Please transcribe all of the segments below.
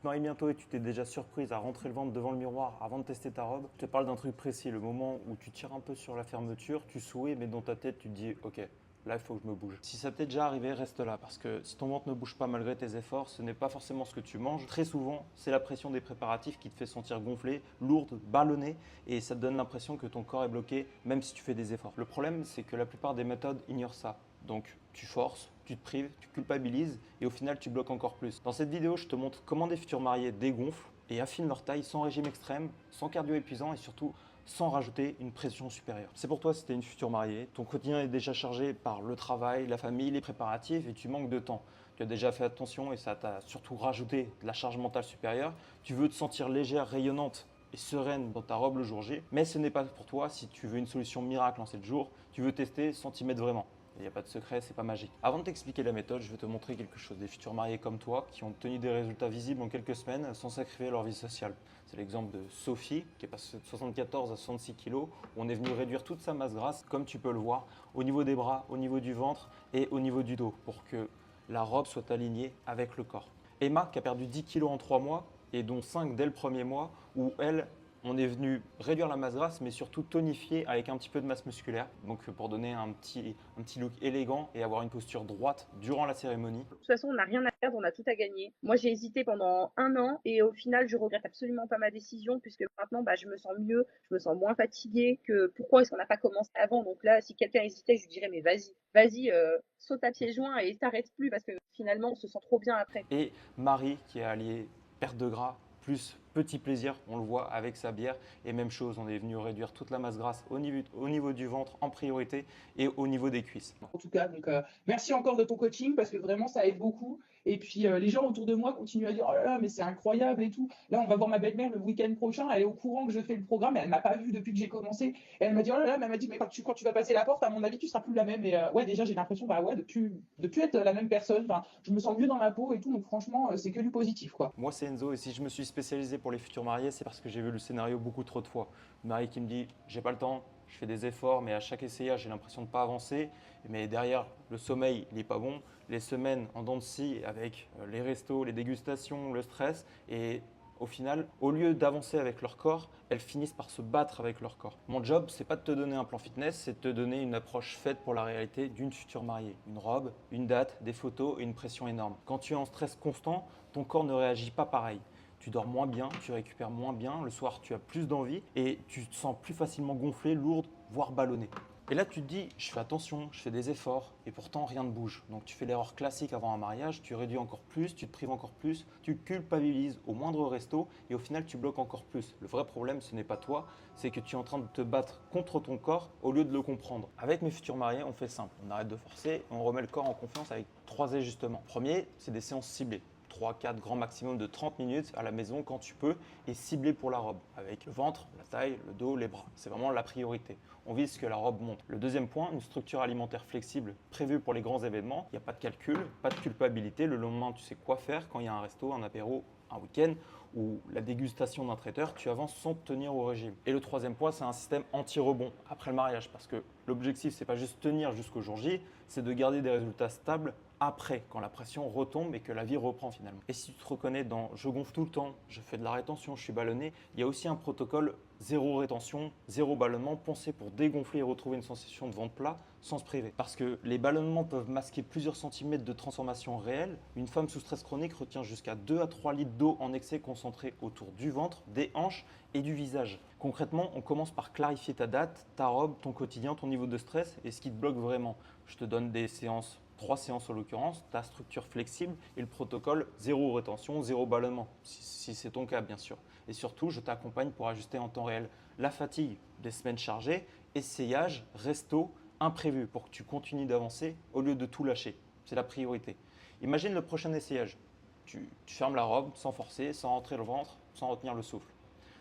te maries bientôt et tu t'es déjà surprise à rentrer le ventre devant le miroir avant de tester ta robe, je te parle d'un truc précis, le moment où tu tires un peu sur la fermeture, tu souris, mais dans ta tête, tu te dis ok, là, il faut que je me bouge. Si ça t'est déjà arrivé, reste là, parce que si ton ventre ne bouge pas malgré tes efforts, ce n'est pas forcément ce que tu manges. Très souvent, c'est la pression des préparatifs qui te fait sentir gonflé, lourde, ballonnée, et ça te donne l'impression que ton corps est bloqué, même si tu fais des efforts. Le problème, c'est que la plupart des méthodes ignorent ça. Donc, tu forces, tu te prives, tu culpabilises, et au final, tu bloques encore plus. Dans cette vidéo, je te montre comment des futurs mariés dégonflent et affinent leur taille sans régime extrême, sans cardio épuisant et surtout sans rajouter une pression supérieure. C'est pour toi si tu es une future mariée, ton quotidien est déjà chargé par le travail, la famille, les préparatifs et tu manques de temps. Tu as déjà fait attention et ça t'a surtout rajouté de la charge mentale supérieure. Tu veux te sentir légère, rayonnante et sereine dans ta robe le jour J, mais ce n'est pas pour toi si tu veux une solution miracle en 7 jours, tu veux tester sans t'y mettre vraiment. Il n'y a pas de secret, c'est pas magique. Avant de t'expliquer la méthode, je vais te montrer quelque chose. Des futurs mariés comme toi qui ont obtenu des résultats visibles en quelques semaines sans sacrifier leur vie sociale. C'est l'exemple de Sophie qui est passée de 74 à 66 kg où on est venu réduire toute sa masse grasse, comme tu peux le voir, au niveau des bras, au niveau du ventre et au niveau du dos pour que la robe soit alignée avec le corps. Emma qui a perdu 10 kg en 3 mois et dont 5 dès le premier mois où elle, on est venu réduire la masse grasse, mais surtout tonifier avec un petit peu de masse musculaire. Donc pour donner un petit look élégant et avoir une posture droite durant la cérémonie. De toute façon, on n'a rien à perdre, on a tout à gagner. Moi, j'ai hésité pendant 1 an et au final, je regrette absolument pas ma décision puisque maintenant, je me sens mieux, je me sens moins fatiguée que pourquoi est-ce qu'on n'a pas commencé avant. Donc là, si quelqu'un hésitait, je lui dirais mais vas-y, saute à pieds joints et t'arrêtes plus parce que finalement, on se sent trop bien après. Et Marie qui a allié perte de gras plus petit plaisir, on le voit avec sa bière. Et même chose, on est venu réduire toute la masse grasse au niveau du ventre en priorité et au niveau des cuisses. En tout cas, donc merci encore de ton coaching parce que vraiment ça aide beaucoup. Et puis les gens autour de moi continuent à dire oh là là mais c'est incroyable et tout. Là on va voir ma belle-mère le week-end prochain. Elle est au courant que je fais le programme. Elle m'a pas vu depuis que j'ai commencé. Et elle m'a dit oh là là, mais elle m'a dit mais quand tu vas passer la porte, à mon avis tu seras plus la même. Et ouais déjà j'ai l'impression bah ouais de plus être la même personne. Enfin, je me sens mieux dans ma peau et tout. Donc franchement c'est que du positif quoi. Moi, c'est Enzo, et si je me suis spécialisé pour les futurs mariés, c'est parce que j'ai vu le scénario beaucoup trop de fois. Une mariée qui me dit j'ai pas le temps, je fais des efforts, mais à chaque essayage, j'ai l'impression de ne pas avancer. Mais derrière, le sommeil, il n'est pas bon. Les semaines en dents de scie avec les restos, les dégustations, le stress. Et au final, au lieu d'avancer avec leur corps, elles finissent par se battre avec leur corps. Mon job, c'est pas de te donner un plan fitness, c'est de te donner une approche faite pour la réalité d'une future mariée. Une robe, une date, des photos et une pression énorme. Quand tu es en stress constant, ton corps ne réagit pas pareil. Tu dors moins bien, tu récupères moins bien, le soir tu as plus d'envie et tu te sens plus facilement gonflé, lourde, voire ballonné. Et là, tu te dis, je fais attention, je fais des efforts, et pourtant rien ne bouge. Donc tu fais l'erreur classique avant un mariage, tu réduis encore plus, tu te prives encore plus, tu culpabilises au moindre resto, et au final, tu bloques encore plus. Le vrai problème, ce n'est pas toi, c'est que tu es en train de te battre contre ton corps au lieu de le comprendre. Avec mes futurs mariés, on fait simple, on arrête de forcer, et on remet le corps en confiance avec 3 ajustements. Premier, c'est des séances ciblées. 3-4 grands maximum de 30 minutes à la maison quand tu peux et ciblé pour la robe avec le ventre, la taille, le dos, les bras. C'est vraiment la priorité. On vise que la robe monte. Le deuxième point, une structure alimentaire flexible prévue pour les grands événements. Il n'y a pas de calcul, pas de culpabilité. Le lendemain, tu sais quoi faire quand il y a un resto, un apéro, un week-end ou la dégustation d'un traiteur, tu avances sans te tenir au régime. Et le troisième point, c'est un système anti-rebond après le mariage parce que l'objectif, c'est pas juste tenir jusqu'au jour J, c'est de garder des résultats stables après, quand la pression retombe et que la vie reprend finalement. Et si tu te reconnais dans je gonfle tout le temps, je fais de la rétention, je suis ballonné, il y a aussi un protocole zéro rétention, zéro ballonnement, pensé pour dégonfler et retrouver une sensation de ventre plat sans se priver. Parce que les ballonnements peuvent masquer plusieurs centimètres de transformation réelle. Une femme sous stress chronique retient jusqu'à 2 à 3 litres d'eau en excès concentrée autour du ventre, des hanches et du visage. Concrètement, on commence par clarifier ta date, ta robe, ton quotidien, ton niveau de stress et ce qui te bloque vraiment. Je te donne des séances 3 séances en l'occurrence, ta structure flexible et le protocole zéro rétention, zéro ballonnement, si c'est ton cas bien sûr. Et surtout, je t'accompagne pour ajuster en temps réel la fatigue des semaines chargées, essayage, resto, imprévu pour que tu continues d'avancer au lieu de tout lâcher. C'est la priorité. Imagine le prochain essayage. Tu fermes la robe sans forcer, sans rentrer le ventre, sans retenir le souffle.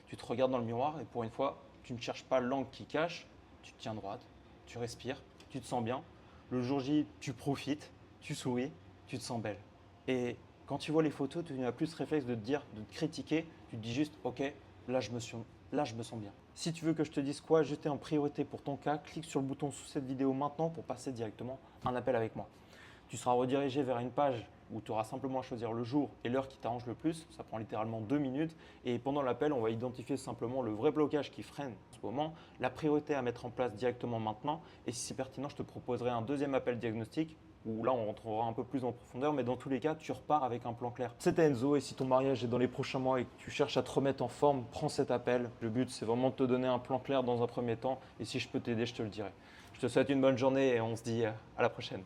Tu te regardes dans le miroir et pour une fois, tu ne cherches pas l'angle qui cache, tu te tiens droite, tu respires, tu te sens bien. Le jour J, tu profites, tu souris, tu te sens belle. Et quand tu vois les photos, tu n'as plus ce réflexe de te dire, de te critiquer, tu te dis juste, ok, là je me sens bien. Si tu veux que je te dise quoi ajouter en priorité pour ton cas, clique sur le bouton sous cette vidéo maintenant pour passer directement un appel avec moi. Tu seras redirigé vers une page où tu auras simplement à choisir le jour et l'heure qui t'arrange le plus. Ça prend littéralement 2 minutes. Et pendant l'appel, on va identifier simplement le vrai blocage qui freine en ce moment, la priorité à mettre en place directement maintenant. Et si c'est pertinent, je te proposerai un deuxième appel diagnostic où là on rentrera un peu plus en profondeur, mais dans tous les cas, tu repars avec un plan clair. C'était Enzo, et si ton mariage est dans les prochains mois et que tu cherches à te remettre en forme, prends cet appel. Le but, c'est vraiment de te donner un plan clair dans un premier temps, et si je peux t'aider, je te le dirai. Je te souhaite une bonne journée et on se dit à la prochaine.